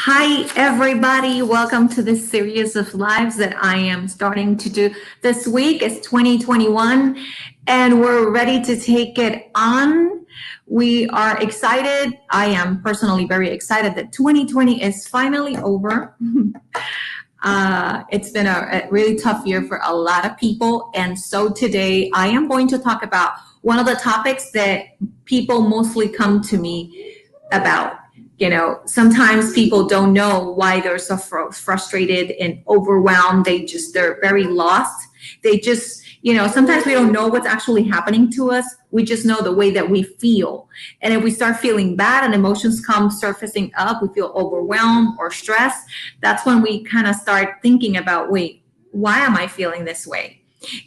Hi, everybody. Welcome to this series of lives that I am starting to do this week. It's 2021, and we're ready to take it on. We are excited. I am personally very excited that 2020 is finally over. It's been a really tough year for a lot of people. And so today I am going to talk about one of the topics that people mostly come to me about. Sometimes people don't know why they're so frustrated and overwhelmed. They're very lost. Sometimes we don't know what's actually happening to us. We just know the way that we feel. And if we start feeling bad and emotions come surfacing up, we feel overwhelmed or stressed. That's when we kind of start thinking about, wait, why am I feeling this way?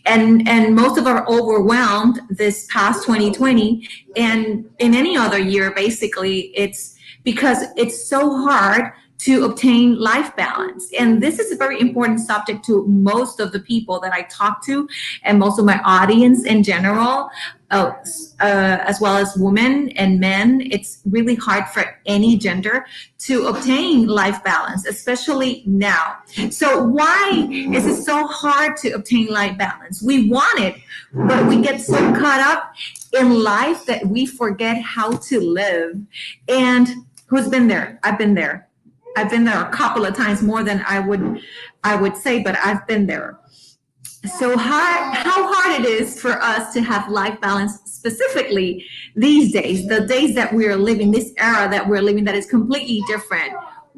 And most of our overwhelmed this past 2020 and in any other year, basically, it's because it's so hard to obtain life balance. And this is a very important subject to most of the people that I talk to and most of my audience in general, as well as women and men. It's really hard for any gender to obtain life balance, especially now. So why is it so hard to obtain life balance? We want it, but we get so caught up in life that we forget how to live. And who's been there? I've been there. I've been there a couple of times, more than I would say, but I've been there. So how hard it is for us to have life balance, specifically these days, the days that we're living, this era that we're living that is completely different.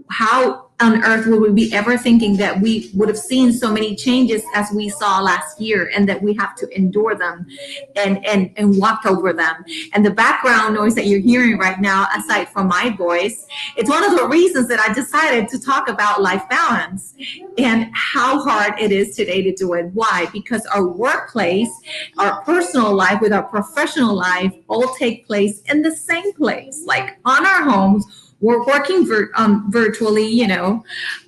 How on earth would we be ever thinking that we would have seen so many changes as we saw last year, and that we have to endure them and walk over them? And the background noise that you're hearing right now, aside from my voice, it's one of the reasons that I decided to talk about life balance and how hard it is today to do it. Why? Because our workplace, our personal life with our professional life all take place in the same place, like on our homes. We're working virtually,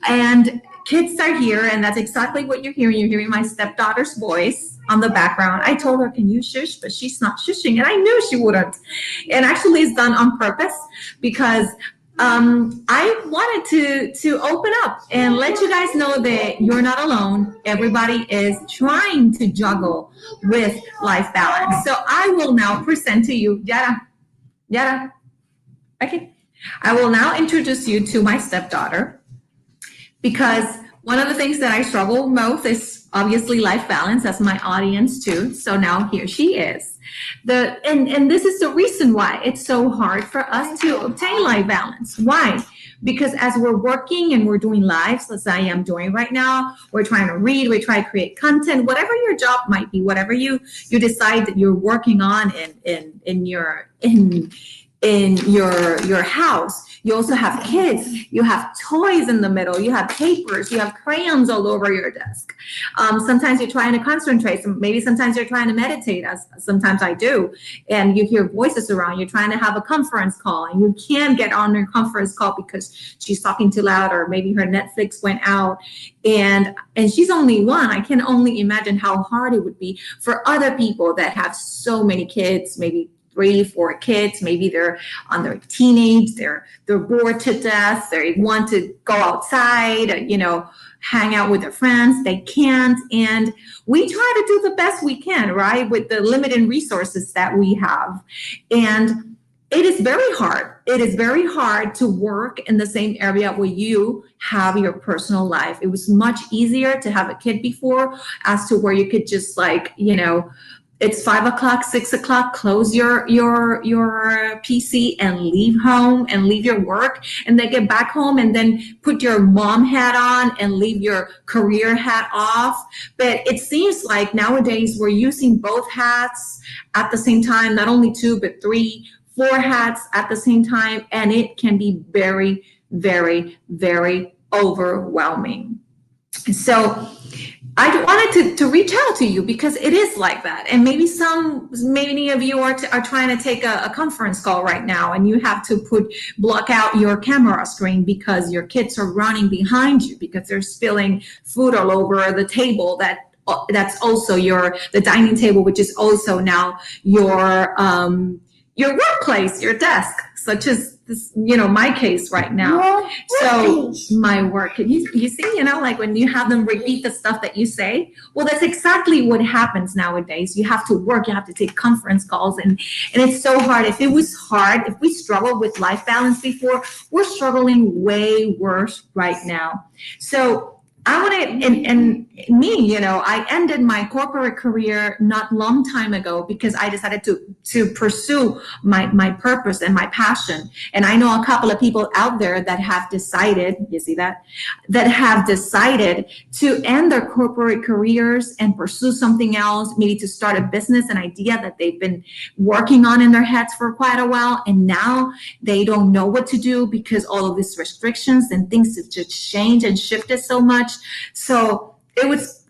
and kids are here, and that's exactly what you're hearing. You're hearing my stepdaughter's voice on the background. I told her, can you shush? But she's not shushing, and I knew she wouldn't. And actually, it's done on purpose because I wanted to open up and let you guys know that you're not alone. Everybody is trying to juggle with life balance. So I will now present to you, Yara. Okay. I will now introduce you to my stepdaughter, because one of the things that I struggle most is obviously life balance, as my audience too. So now here she is. And this is the reason why it's so hard for us to obtain life balance. Why? Because as we're working and we're doing lives, as I am doing right now, we're trying to read, we try to create content, whatever your job might be, whatever you decide that you're working on in your house. You also have kids, you have toys in the middle, you have papers, you have crayons all over your desk. Sometimes you're trying to concentrate, maybe sometimes you're trying to meditate, as sometimes I do, and you hear voices around. You're trying to have a conference call and you can't get on your conference call because she's talking too loud, or maybe her Netflix went out, and she's only one. I can only imagine how hard it would be for other people that have so many kids, maybe 3, 4 kids. Maybe they're on their teenage, they're bored to death, they want to go outside, hang out with their friends. They can't. And we try to do the best we can, right, with the limited resources that we have. And it is very hard. It is very hard to work in the same area where you have your personal life. It was much easier to have a kid before, as to where you could just it's 5 o'clock, 6 o'clock, close your PC and leave home and leave your work, and then get back home and then put your mom hat on and leave your career hat off. But it seems like nowadays we're using both hats at the same time, not only 2, but 3, 4 hats at the same time. And it can be very, very, very overwhelming. So I wanted to reach out to you because it is like that. And maybe many of you are trying to take a conference call right now, and you have to block out your camera screen because your kids are running behind you because they're spilling food all over the table that's also the dining table, which is also now your workplace, your desk, such as my case right now. So my work, you see, like when you have them repeat the stuff that you say, well, that's exactly what happens nowadays. You have to work, you have to take conference calls, and it's so hard. If it was hard, if we struggled with life balance before, we're struggling way worse right now. So I wanted, and me, I ended my corporate career not long time ago because I decided to pursue my purpose and my passion. And I know a couple of people out there that have decided, you see that have decided to end their corporate careers and pursue something else, maybe to start a business, an idea that they've been working on in their heads for quite a while. And now they don't know what to do because all of these restrictions and things have just changed and shifted so much. So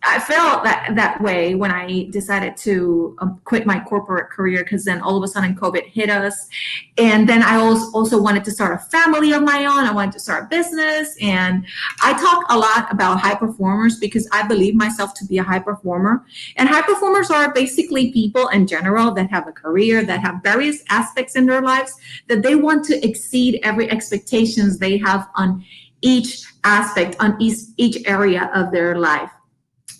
I felt that way when I decided to quit my corporate career, because then all of a sudden COVID hit us. And then I also wanted to start a family of my own. I wanted to start a business. And I talk a lot about high performers because I believe myself to be a high performer. And high performers are basically people in general that have a career, that have various aspects in their lives, that they want to exceed every expectations they have on each aspect, on each area of their life.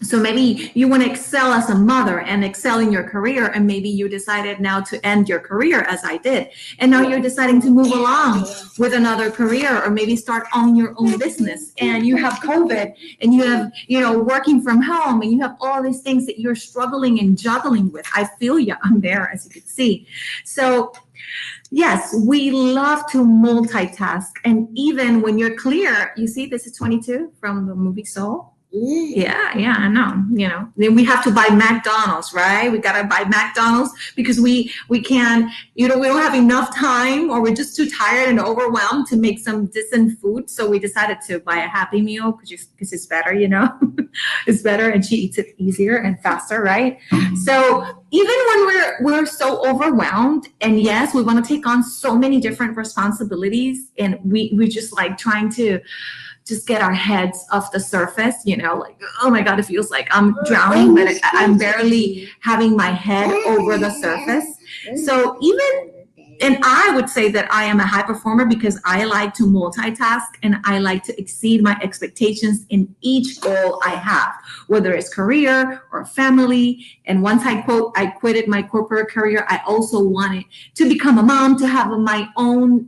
So maybe you want to excel as a mother and excel in your career, and maybe you decided now to end your career as I did, and now you're deciding to move along with another career, or maybe start on your own business, and you have COVID, and you have working from home, and you have all these things that you're struggling and juggling with. I feel you. I'm there, as you can see. So yes, we love to multitask. And even when you're clear, you see, this is 22 from the movie Soul. Yeah, I know. Then we have to buy McDonald's, right? We gotta buy McDonald's because we can't, we don't have enough time, or we're just too tired and overwhelmed to make some decent food. So we decided to buy a Happy Meal because it's better, it's better, and she eats it easier and faster, right? So even when we're so overwhelmed, and yes, we want to take on so many different responsibilities, and we just like trying to just get our heads off the surface, like, oh my God, it feels like I'm drowning, but I'm barely having my head over the surface. So and I would say that I am a high performer because I like to multitask, and I like to exceed my expectations in each goal I have, whether it's career or family. And once I quitted my corporate career, I also wanted to become a mom, to have my own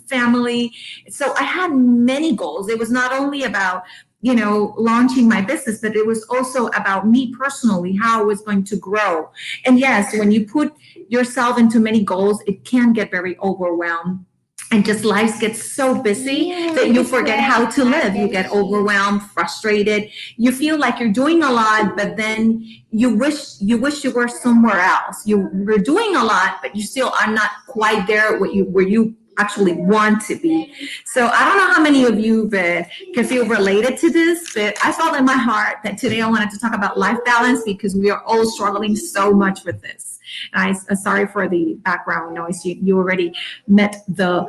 family. So I had many goals. It was not only about launching my business, but it was also about me personally, how I was going to grow. And yes, when you put yourself into many goals, it can get very overwhelmed. And just life gets so busy that you forget how to live. You get overwhelmed, frustrated. You feel like you're doing a lot, but then you wish you were somewhere else. You're doing a lot, but you still are not quite there where you actually want to be. So I don't know how many of you can feel related to this, but I felt in my heart that today I wanted to talk about life balance because we are all struggling so much with this. And I'm sorry for the background noise. You already met a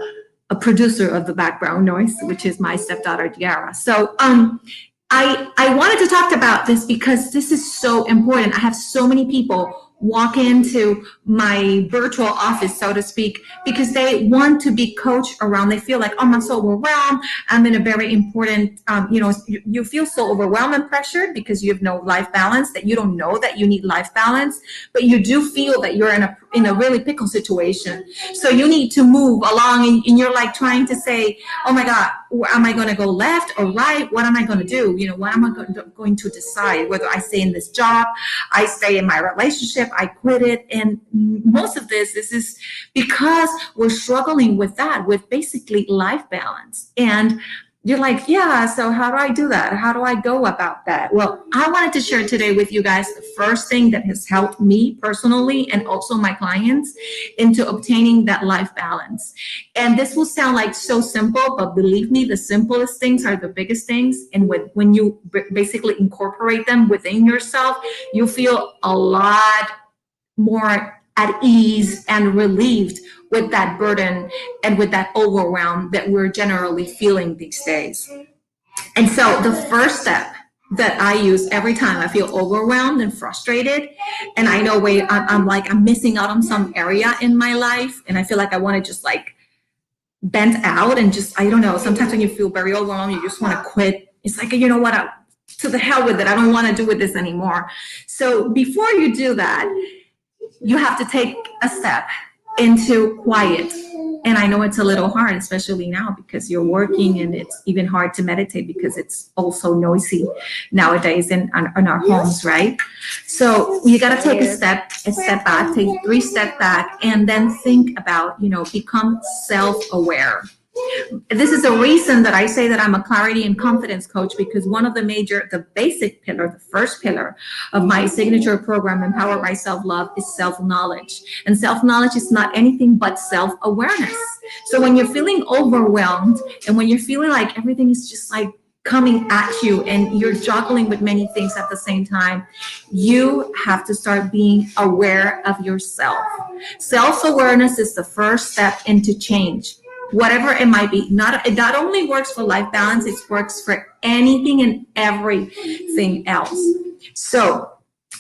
producer of the background noise, which is my stepdaughter, Diara. So I wanted to talk about this because this is so important. I have so many people walk into my virtual office, so to speak, because they want to be coached around. They feel like, oh, I'm so overwhelmed. I'm in a very important, you feel so overwhelmed and pressured because you have no life balance, that you don't know that you need life balance, but you do feel that you're in a really pickle situation. So you need to move along, and you're like trying to say, oh my God, am I going to go left or right? What am I going to do? What am I going to decide? Whether I stay in this job, I stay in my relationship, I quit it. And most of this is because we're struggling with that, with basically life balance. And you're like, yeah, so how do I do that? How do I go about that? Well, I wanted to share today with you guys the first thing that has helped me personally and also my clients into obtaining that life balance. And this will sound like so simple, but believe me, the simplest things are the biggest things. And when you basically incorporate them within yourself, you feel a lot more at ease and relieved with that burden and with that overwhelm that we're generally feeling these days. And so the first step that I use every time I feel overwhelmed and frustrated, and I know I'm missing out on some area in my life, and I feel like I want to just like bent out and just, I don't know, sometimes when you feel very overwhelmed, you just want to quit. It's like, you know what, to the hell with it. I don't want to do with this anymore. So before you do that, you have to take a step into quiet. And I know it's a little hard, especially now because you're working, and it's even hard to meditate because it's also noisy nowadays in our homes, right? So you got to take a step back, take 3 steps back, and then think about, become self-aware. This is a reason that I say that I'm a clarity and confidence coach, because one of the basic pillar, the first pillar of my signature program, Empowered by Self-Love, is self-knowledge. And self-knowledge is not anything but self-awareness. So when you're feeling overwhelmed and when you're feeling like everything is just like coming at you and you're juggling with many things at the same time, you have to start being aware of yourself. Self-awareness is the first step into change, whatever it might be. It not only works for life balance, it works for anything and everything else. So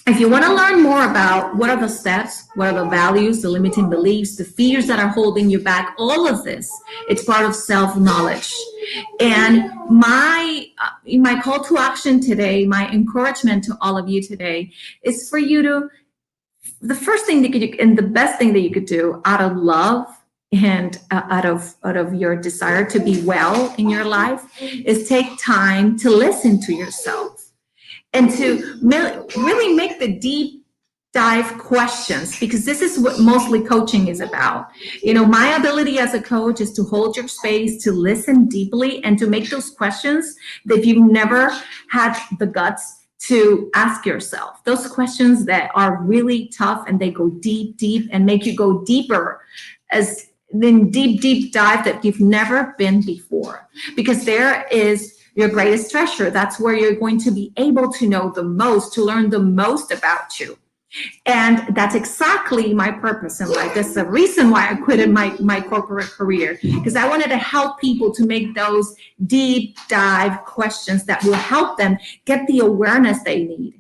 if you want to learn more about what are the steps, what are the values, the limiting beliefs, the fears that are holding you back, all of this, it's part of self-knowledge. And my call to action today, my encouragement to all of you today, is for you to, the first thing that you and the best thing that you could do out of love and out of your desire to be well in your life, is take time to listen to yourself and to really make the deep dive questions, because this is what mostly coaching is about. My ability as a coach is to hold your space, to listen deeply, and to make those questions that you've never had the guts to ask yourself. Those questions that are really tough and they go deep and make you go deeper, as then deep dive that you've never been before, because there is your greatest treasure. That's where you're going to be able to know the most, to learn the most about you. And that's exactly my purpose in life. That's the reason why I quit my corporate career, because I wanted to help people to make those deep dive questions that will help them get the awareness they need.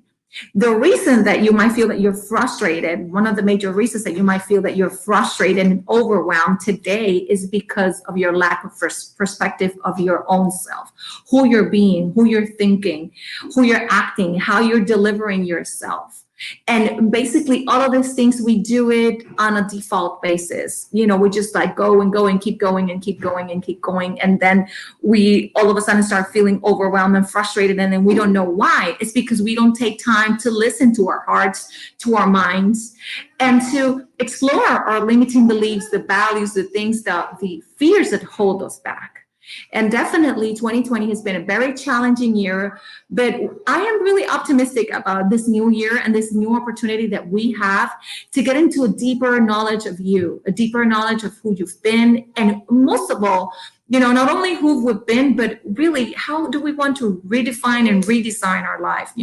The reason that you might feel that you're frustrated, one of the major reasons that you might feel that you're frustrated and overwhelmed today, is because of your lack of perspective of your own self, who you're being, who you're thinking, who you're acting, how you're delivering yourself. And basically all of these things, we do it on a default basis. We just like go and keep going and keep going and keep going. And then we all of a sudden start feeling overwhelmed and frustrated. And then we don't know why. It's because we don't take time to listen to our hearts, to our minds, and to explore our limiting beliefs, the values, the things, the fears that hold us back. And definitely 2020 has been a very challenging year, but I am really optimistic about this new year and this new opportunity that we have to get into a deeper knowledge of you, a deeper knowledge of who you've been, and most of all, not only who we've been, but really how do we want to redefine and redesign our life?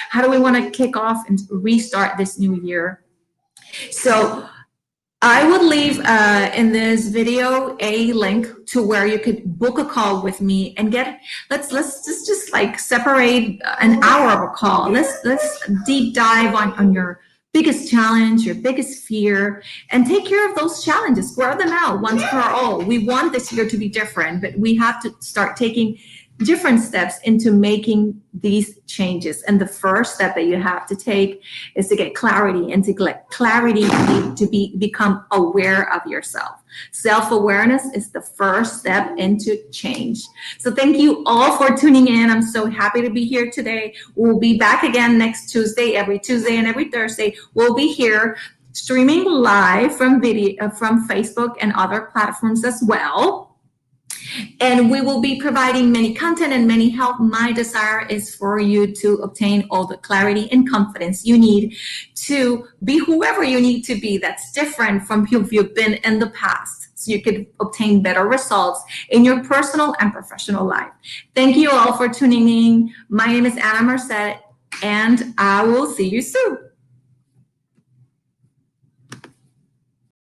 How do we want to kick off and restart this new year? So I would leave in this video a link to where you could book a call with me and let's just like separate an hour of a call. Let's deep dive on your biggest challenge, your biggest fear, and take care of those challenges. Square them out once for all. We want this year to be different, but we have to start taking different steps into making these changes. And the first step that you have to take is to get clarity, and to get clarity to become aware of yourself. Self-awareness is the first step into change. So thank you all for tuning in. I'm so happy to be here today. We'll be back again next Tuesday. Every Tuesday and every Thursday, we'll be here streaming live from Facebook and other platforms as well. And we will be providing many content and many help. My desire is for you to obtain all the clarity and confidence you need to be whoever you need to be, that's different from who you've been in the past, so you can obtain better results in your personal and professional life. Thank you all for tuning in. My name is Ana Merced, and I will see you soon.